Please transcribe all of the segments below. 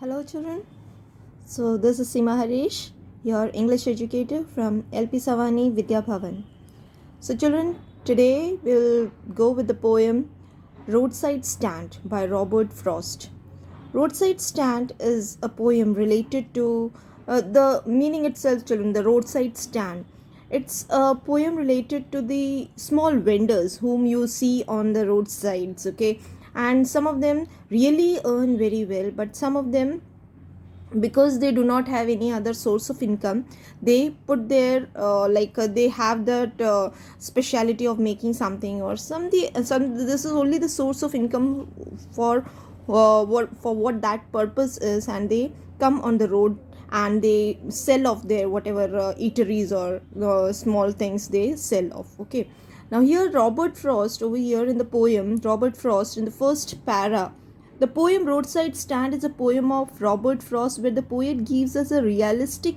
Hello children. So this is Seema Harish, your English educator from LP Savani Vidya Bhavan. So children, today we'll go with the poem Roadside Stand by Robert Frost. Roadside Stand is a poem related to the meaning itself, children, the roadside stand. It's a poem related to the small vendors whom you see on the roadsides, okay? And some of them really earn very well, but some of them, because they do not have any other source of income, they put their they have that speciality of making something or some this is only the source of income for what that purpose is, and they come on the road and they sell off their whatever eateries or small things they sell off. Okay, now here Robert Frost, over here in the poem Robert Frost, in the first para, the poem Roadside Stand is a poem of Robert Frost where the poet gives us a realistic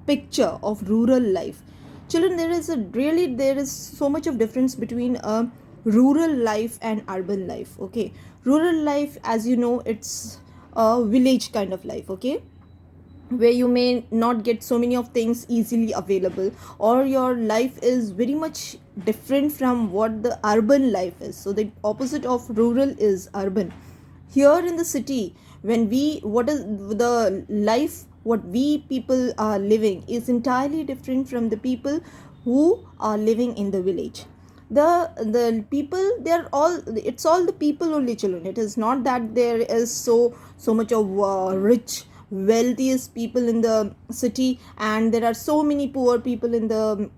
picture of rural life. Children, there is so much of difference between a rural life and urban life. Okay, rural life, as you know, it's a village kind of life. Okay, where you may not get so many of things easily available, or your life is very much different from what the urban life is. So the opposite of rural is urban. Here in the city, when we what is the life what we people are living is entirely different from the people who are living in the village. The people, they're all, it's all the people only, children. It is not that there is so much of rich wealthiest people in the city and there are so many poor people in the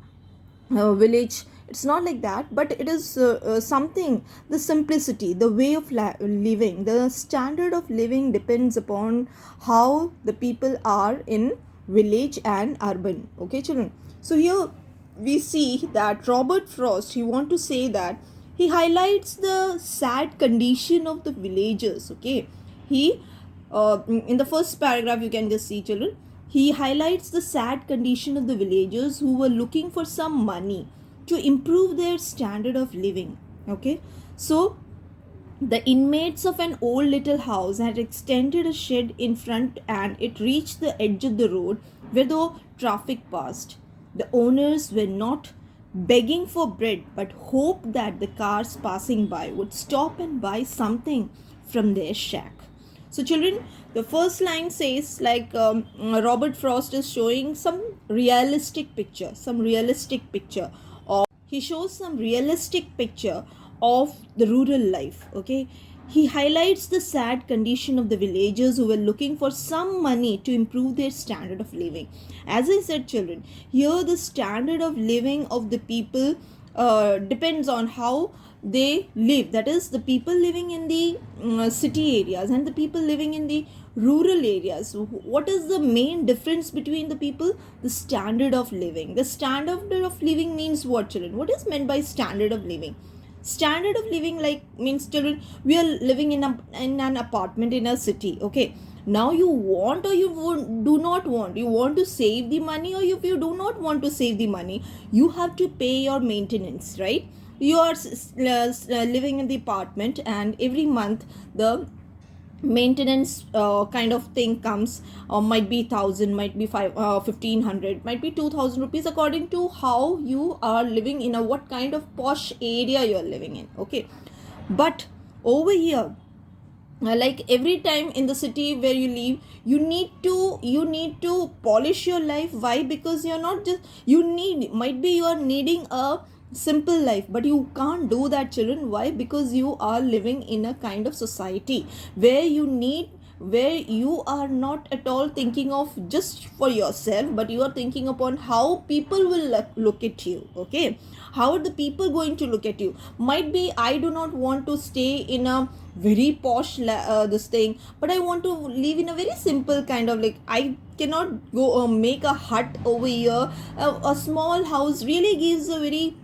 village. It's not like that, but it is something, the simplicity, the way of living, the standard of living depends upon how the people are in village and urban. Okay children, so here we see that Robert Frost, he want to say that he highlights the sad condition of the villagers. Okay, he in the first paragraph you can just see, children, he highlights the sad condition of the villagers who were looking for some money to improve their standard of living. Okay, so the inmates of an old little house had extended a shed in front and it reached the edge of the road where the traffic passed. The owners were not begging for bread but hoped that the cars passing by would stop and buy something from their shack. So children, the first line says Robert Frost is showing some realistic picture, he shows some realistic picture of the rural life. Okay, he highlights the sad condition of the villagers who were looking for some money to improve their standard of living. As I said, children, here the standard of living of the people depends on how they live. That is, the people living in the city areas and the people living in the rural areas. What is the main difference between the people? The standard of living. The standard of living means what, children? What is meant by standard of living? Standard of living, like, means, children, we are living in an apartment in a city. Okay, now you want or you do not want, you want to save the money, or if you do not want to save the money, you have to pay your maintenance, right? You are living in the apartment and every month the maintenance kind of thing comes, might be 1000, might be 1500, might be 2000 rupees, according to how you are living in a what kind of posh area you are living in. Okay, but over here, like every time in the city where you live, you need to polish your life. Why? Because you're not just, might be you are needing a simple life, but you can't do that, children. Why? Because you are living in a kind of society where you are not at all thinking of just for yourself, but you are thinking upon how people will look at you. Okay, how are the people going to look at you? Might be I do not want to stay in a very posh this thing, but I want to live in a very simple kind of, like, I cannot go make a hut over here. A small house really gives a very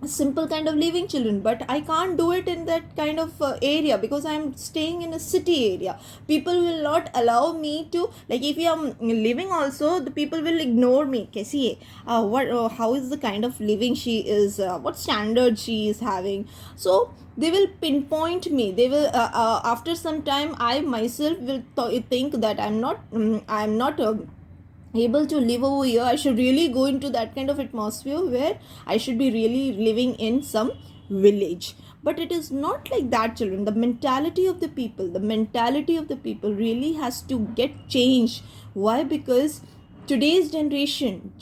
simple kind of living, children, but I can't do it in that kind of area because I'm staying in a city area. People will not allow me to, like, if I'm living also, the people will ignore me. Kaisi hai? What how is the kind of living she is, what standard she is having. So they will pinpoint me. They will after some time I myself will think that I'm not able to live over here. I should really go into that kind of atmosphere where I should be really living in some village. But it is not like that, children. The mentality of the people, really has to get changed. Why? Because today's generation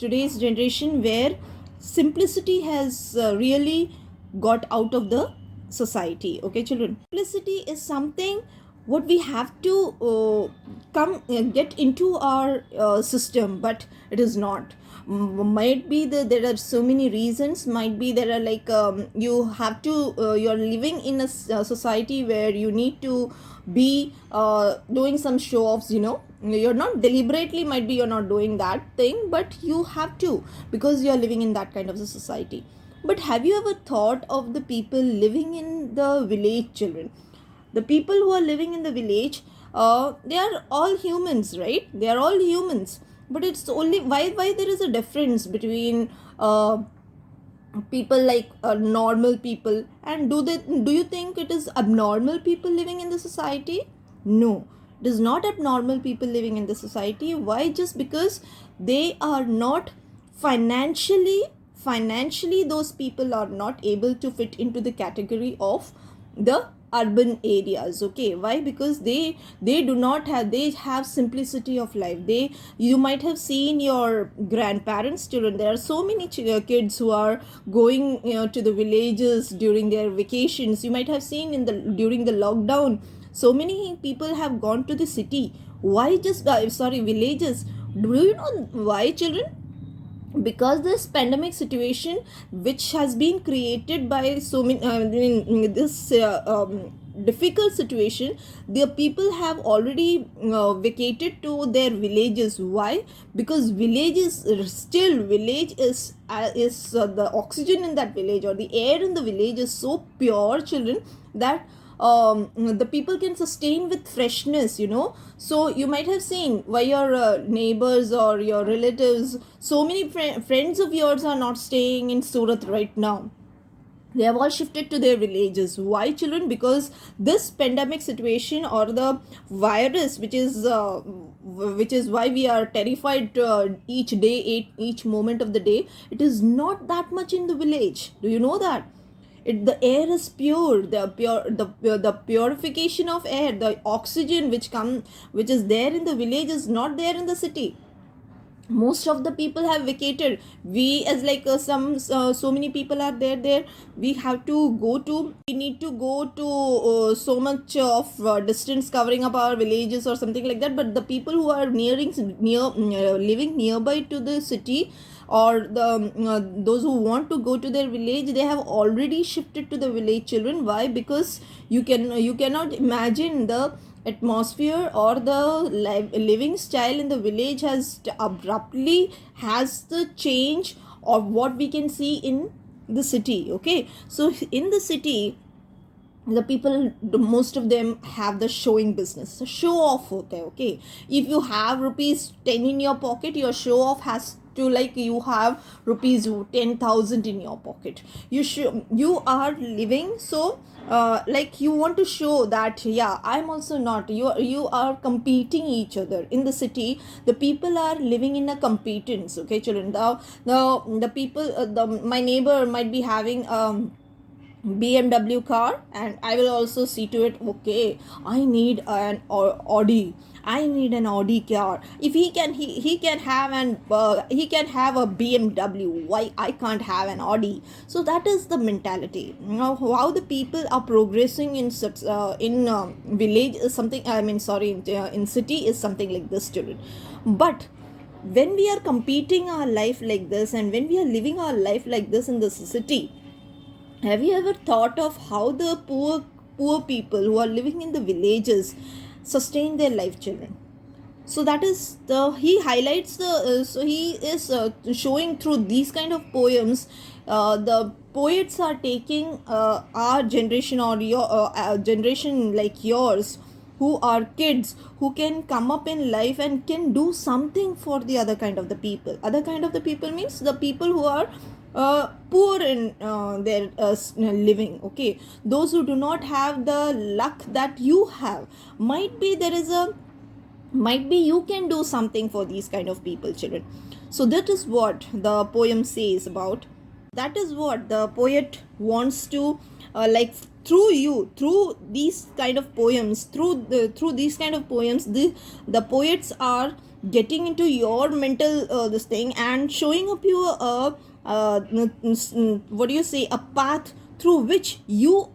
where simplicity has really got out of the society. Okay, children, simplicity is something what we have to come get into our system, but it is not. Might be there are so many reasons. Might be there are like you have to you're living in a society where you need to be doing some show offs, you're not deliberately, might be you're not doing that thing, but you have to, because you're living in that kind of a society. But have you ever thought of the people living in the village, children? The people who are living in the village, they are all humans, right? They are all humans. But it's only why there is a difference between people like normal people, and do you think it is abnormal people living in the society? No, it is not abnormal people living in the society. Why? Just because they are not financially those people are not able to fit into the category of the urban areas. Okay, why? Because they do not have, they have simplicity of life. You might have seen your grandparents, children. There are so many kids who are going to the villages during their vacations. You might have seen during the lockdown, so many people have gone to the city. Why? Just villages. Do you know why, children? Because this pandemic situation which has been created by so many this difficult situation, the people have already vacated to their villages. Why? Because village is the oxygen in that village, or the air in the village is so pure, children, that the people can sustain with freshness. So you might have seen why your neighbors or your relatives, so many friends of yours are not staying in Surat right now. They have all shifted to their villages. Why, children? Because this pandemic situation, or the virus, which is why we are terrified each day, each moment of the day, it is not that much in the village. Do you know that? The air is pure. The purification of air, the oxygen which is there in the village is not there in the city. Most of the people have vacated. We, as like so many people are there, we need to go to so much of distance, covering up our villages or something like that. But the people who are living nearby to the city, or those who want to go to their village, they have already shifted to the village, children. Why? Because you cannot imagine the atmosphere or the living style in the village has the change of what we can see in the city. Okay, so in the city, the people, most of them have the showing business. So show off hota hai. Okay, if you have rupees 10 in your pocket, your show off has to, like, you have rupees 10,000 in your pocket. You are living so like you want to show that, yeah, I'm also not. You are competing each other. In the city, the people are living in a competence. Okay, children, the people, my neighbor might be having BMW car, and I will also see to it, okay, I need an Audi. I need an Audi car. If he can have a BMW, why I can't have an Audi? So that is the mentality. How the people are progressing in village is something. In city is something like this, children. But when we are competing our life like this, and when we are living our life like this in the city, have you ever thought of how the poor people who are living in the villages sustain their life, children? So that is he highlights the so he is showing through these kind of poems the poets are taking our generation or your generation like yours, who are kids, who can come up in life and can do something for the other kind of the people. Other kind of the people means the people who are poor in their living. Okay, those who do not have the luck that you have, might be there is a, might be you can do something for these kind of people, children. So that is what the poem says about. That is what the poet wants to like through you, through these kind of poems, through these kind of poems, the poets are getting into your mental this thing, and showing up you what do you say, a path through which you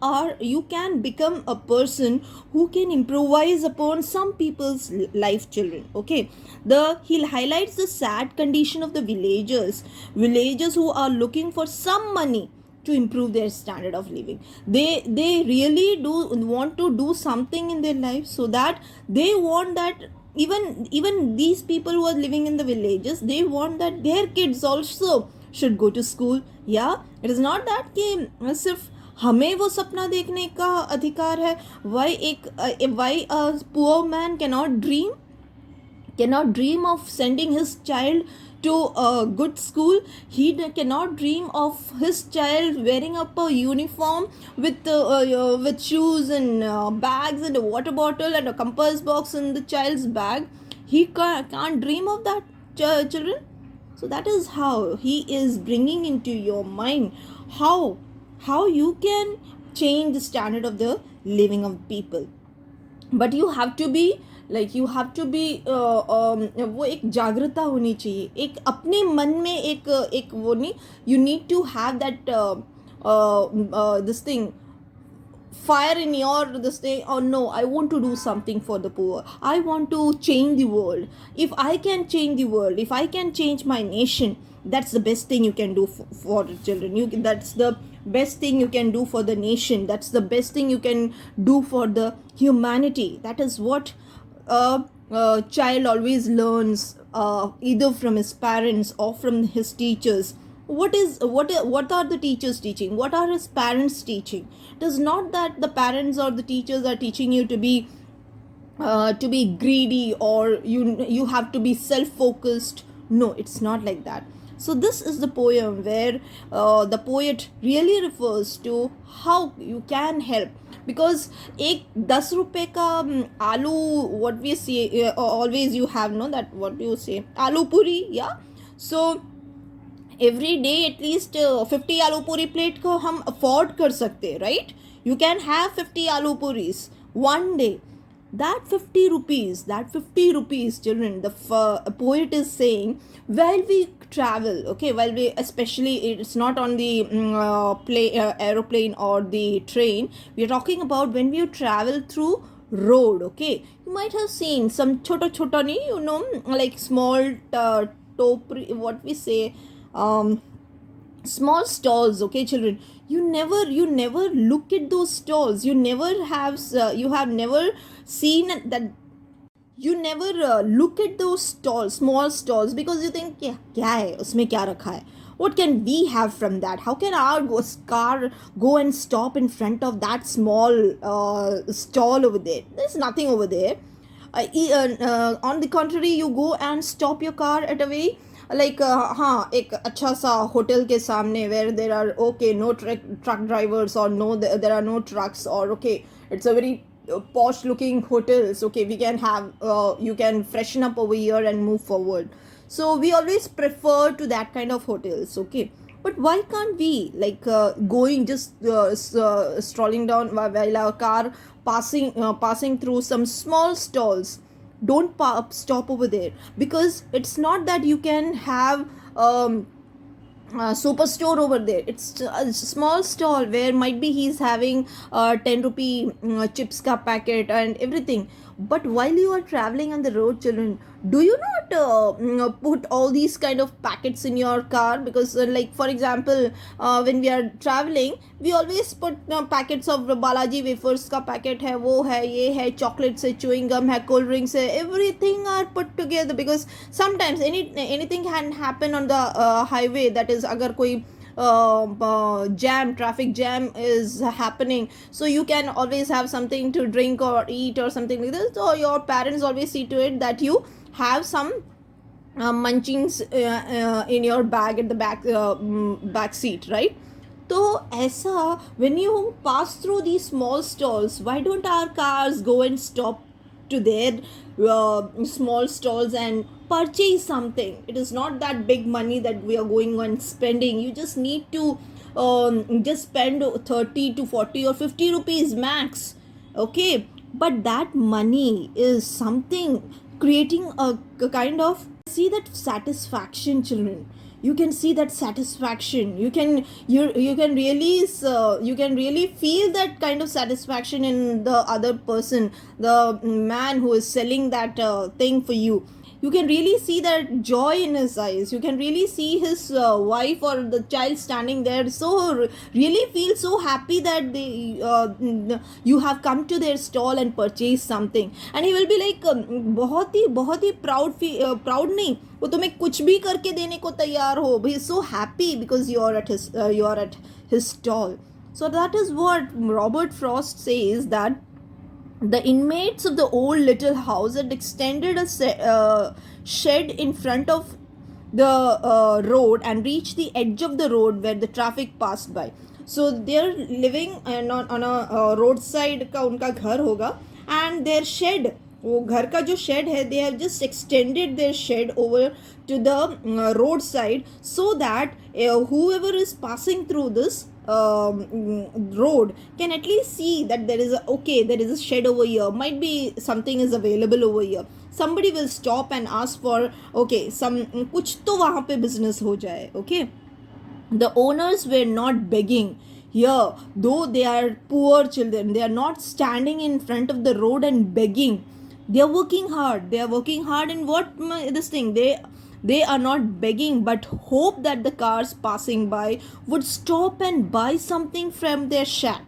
can become a person who can improvise upon some people's life, children. Okay, he highlights the sad condition of the villagers who are looking for some money to improve their standard of living. They really do want to do something in their life, so that they want that even these people who are living in the villages, they want that their kids also should go to school. Yeah, it is not that कि सिर्फ हमें वो सपना देखने का अधिकार है. Why a poor man cannot dream of sending his child to a good school? He cannot dream of his child wearing up a uniform with shoes and bags and a water bottle and a compass box in the child's bag. He can't dream of that, children. So that is how he is bringing into your mind how you can change the standard of the living of people. But you have to be वो एक जागृता होनी चाहिए, एक अपने मन में एक वो नहीं, you need to have that this thing, fire in your this thing. Oh no, I want to do something for the poor, I want to change the world. If I can change the world, if I can change my nation, that's the best thing you can do for the children. That's the best thing you can do for the nation, that's the best thing you can do for the humanity. That is what a child always learns, either from his parents or from his teachers. What are the teachers teaching? What are his parents teaching? It is not that the parents or the teachers are teaching you to be greedy, or you have to be self-focused. No, it's not like that. So this is the poem where the poet really refers to how you can help. Because एक 10 रुपए का आलू, what we say always you have, no, that what do you say, आलू पूरी. Yeah, so every day at least 50 आलू पूरी plate को हम अफोर्ड कर सकते हैं, right? You can have 50 आलू puris one day. That 50 rupees, children, the poet is saying, while we travel, okay, while we, especially it's not on the aeroplane or the train, we are talking about when we travel through road. Okay, you might have seen some chota like small what we say, small stalls. Okay, children, you never look at those stalls. You have never seen that. You never look at those stalls, small stalls, because you think क्या है उसमें, क्या रखा है, what can we have from that? How can our car go and stop in front of that small stall over there? There's nothing over there. On the contrary, you go and stop your car at a very like हाँ एक अच्छा सा hotel के सामने, where there are okay no truck drivers, or no there are no trucks, or okay it's a very posh looking hotels. Okay, we can have you can freshen up over here and move forward. So we always prefer to that kind of hotels. Okay, but why can't we going just strolling down while our car passing through some small stalls? Don't stop over there, because it's not that you can have superstore over there. It's a small stall where might be he's having 10 rupee chips ka packet and everything. But while you are traveling on the road, children, do you not put all these kind of packets in your car? Because like for example, when we are traveling, we always put packets of Balaji wafers ka packet hai, wo hai, ye hai, chocolates hai, chewing gum hai, cold drinks hai, everything are put together, because sometimes anything can happen on the highway. That is, agar koi traffic jam is happening, so you can always have something to drink or eat or something like this. So your parents always see to it that you have some munchings in your bag at the back seat, right? तो ऐसा, when you pass through these small stalls, why don't our cars go and stop to their small stalls and purchase something? It is not that big money that we are going on spending. You just need to just spend 30 to 40 or 50 rupees max, okay? But that money is something creating a kind of, see that satisfaction, children. You can see that satisfaction. You can really feel that kind of satisfaction in the other person, the man who is selling that thing for you. You can really see that joy in his eyes. You can really see his wife or the child standing there, so really feel so happy that you have come to their stall and purchased something, and he will be like बहुत ही proud नहीं, वो तुम्हें कुछ भी करके देने को तैयार हो. He is so happy because you are at his stall. So that is what Robert Frost says, that the inmates of the old little house had extended a shed in front of the road and reached the edge of the road where the traffic passed by. So they are living on a roadside का उनका घर होगा, and their shed, वो घर का जो shed है, they have just extended their shed over to the roadside, so that whoever is passing through this road can at least see that there is a shed over here, might be something is available over here. Somebody will stop and ask for, okay, some कुछ तो वहाँ पे business हो जाए, okay? The owners were not begging here, though they are poor children. They are not standing in front of the road and begging. They are working hard. In what this thing? They are not begging, but hope that the cars passing by would stop and buy something from their shack.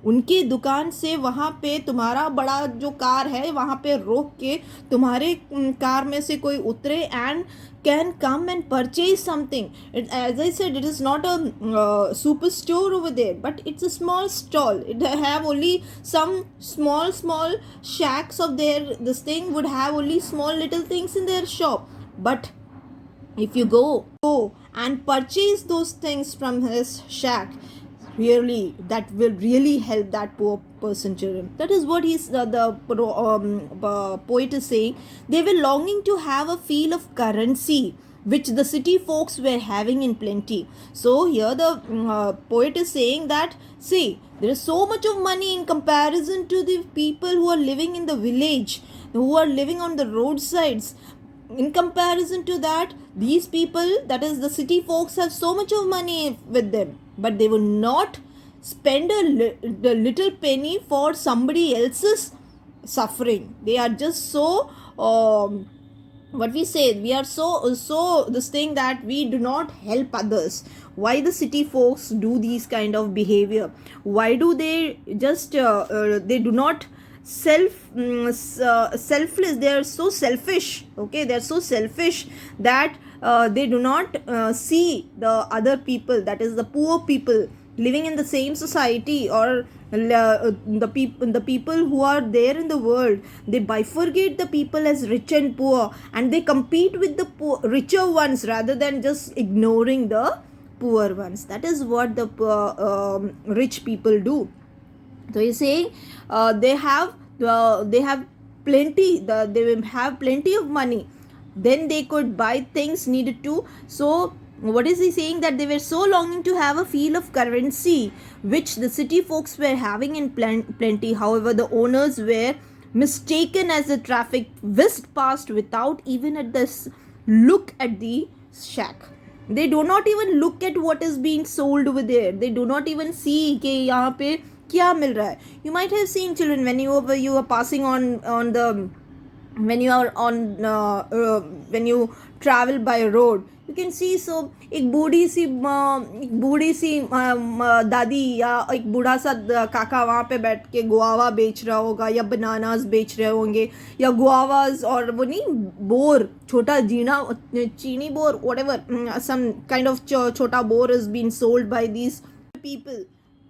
उनकी दुकान से वहाँ पे तुम्हारा बड़ा जो car है वहाँ पे रोक के तुम्हारे कार में से कोई उतरे and can come and purchase something. As I said, it is not a super store over there, but it's a small stall. It have only some small shacks of this thing would have only small little things in their shop. But if you go and purchase those things from his shack, really, that will really help that poor person, children. That is what the poet is saying. They were longing to have a feel of currency, which the city folks were having in plenty. So here the poet is saying that, see, there is so much of money in comparison to the people who are living in the village, who are living on the roadsides. In comparison to that, these people, that is the city folks, have so much of money with them, but they will not spend the little penny for somebody else's suffering. They are just so what we say, we are so this thing that we do not help others. Why the city folks do these kind of behavior? Why do they just they do not selfless? They are so selfish, okay? They are so selfish that they do not see the other people, that is the poor people living in the same society, or the people who are there in the world. They bifurcate the people as rich and poor, and they compete with the richer ones rather than just ignoring the poor ones. That is what the rich people do. So he's saying they have plenty, they will have plenty of money, then they could buy things needed to. So what is he saying? That they were so longing to have a feel of currency, which the city folks were having in plenty. However, the owners were mistaken as the traffic whisked past without even at this look at the shack. They do not even look at what is being sold over there. They do not even see कि यहाँ पे क्या मिल रहा है. You might have seen, children, when you were passing on the when you are on when you travel by road, you can see, so एक दादी या एक बूढ़ा सा काका वहाँ पे बैठ के गुआवा बेच रहा होगा या बनानास बेच रहे होंगे, या गुआवाज, और वो नहीं, बोर, छोटा जीना चीनी bore, whatever, some kind of छोटा bore is being sold by these people.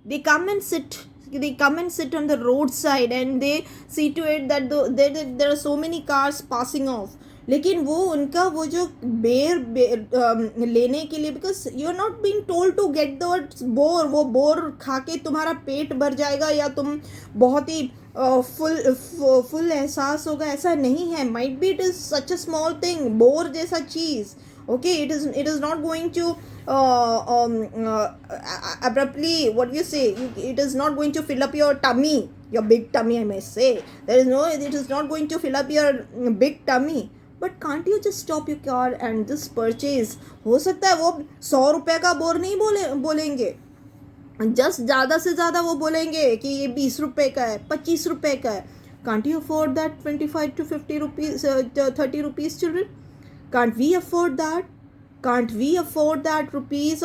They come and sit on the roadside and they see to it that there are so many cars passing off. लेकिन वो उनका वो जो बेर लेने के लिए, because you are not being told to get the बोर, वो बोर खा के तुम्हारा पेट भर जाएगा या तुम बहुत ही फुल एहसास होगा, ऐसा नहीं है. Might be it is such a small thing, bore जैसा चीज़. Okay, it is not going to abruptly, what you say, it is not going to fill up your tummy, your big tummy, I may say. It is not going to fill up your big tummy. But can't you just stop your car and just purchase? हो सकता है वो 100 रुपये का bore नहीं बोलेंगे, just ज़्यादा से ज़्यादा वो बोलेंगे कि ये 20 रुपये का है, 25 रुपये का है. Can't you afford that 25 to 50 rupees, 30 rupees, children? Can't we afford that? Can't we afford that rupees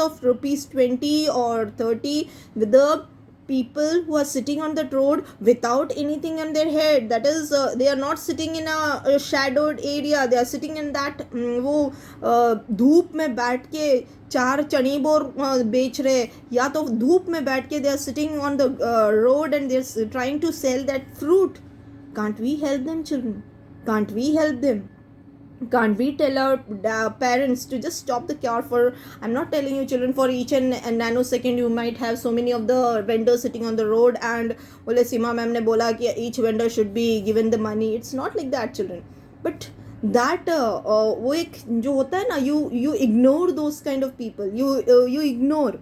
20 or 30 with the people who are sitting on that road without anything on their head? That is, they are not sitting in a shadowed area. They are sitting in that वो धूप में बैठ के 4 चनी bore बेच रहे, या तो धूप में बैठ के they are sitting on the road and they are trying to sell that fruit. Can't we help them, children? Can't we help them? Can't we tell our parents to just stop the car for, I'm not telling you, children, for each and a nanosecond you might have so many of the vendors sitting on the road and बोले सीमा ma'am ने बोला कि each vendor should be given the money. It's not like that, children. But that वो एक जो होता है ना, you ignore those kind of people. You ignore,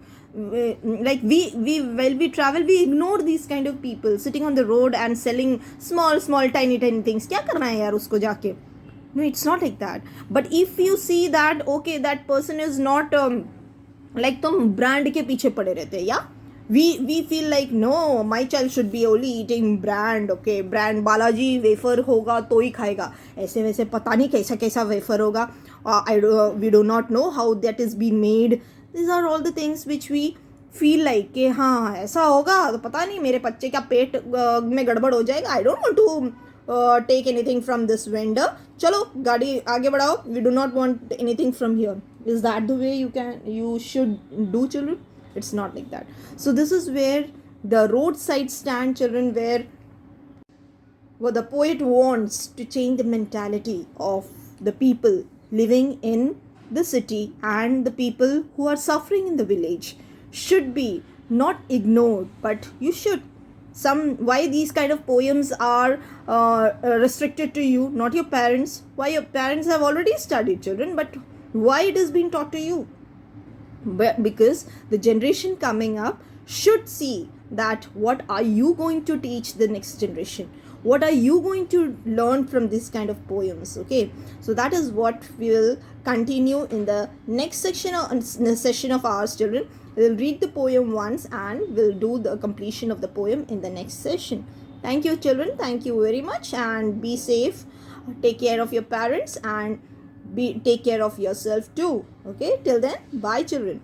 like while we travel, we ignore these kind of people sitting on the road and selling small tiny things. क्या करना है यार उसको जाके? No, it's not like that. But if you see that, okay, that person is not like तुम brand के पीछे पड़े रहते, या we feel like no, my child should be only eating brand. Okay, brand Balaji wafer होगा तो ही खाएगा, ऐसे वैसे पता नहीं कैसा वेफर होगा. We do not know how that is being made. These are all the things which we feel like कि हाँ ऐसा होगा तो पता नहीं मेरे बच्चे का पेट में गड़बड़ हो जाएगा. I don't want to take anything from this vendor. चलो गाड़ी आगे बढ़ाओ. We do not want anything from here. Is that the way you should do, children? It's not like that. So this is where the roadside stand, children, where what the poet wants to change the mentality of the people living in the city and the people who are suffering in the village should be not ignored, but you should why these kind of poems are restricted to you, not your parents. Why your parents have already studied, children, but why it is being taught to you? Because the generation coming up should see that what are you going to teach the next generation, what are you going to learn from this kind of poems. Okay, so that is what we will continue in the next session of ours, children. We'll read the poem once and we'll do the completion of the poem in the next session. Thank you, children. Thank you very much, and be safe. Take care of your parents and take care of yourself too. Okay, till then, bye, children.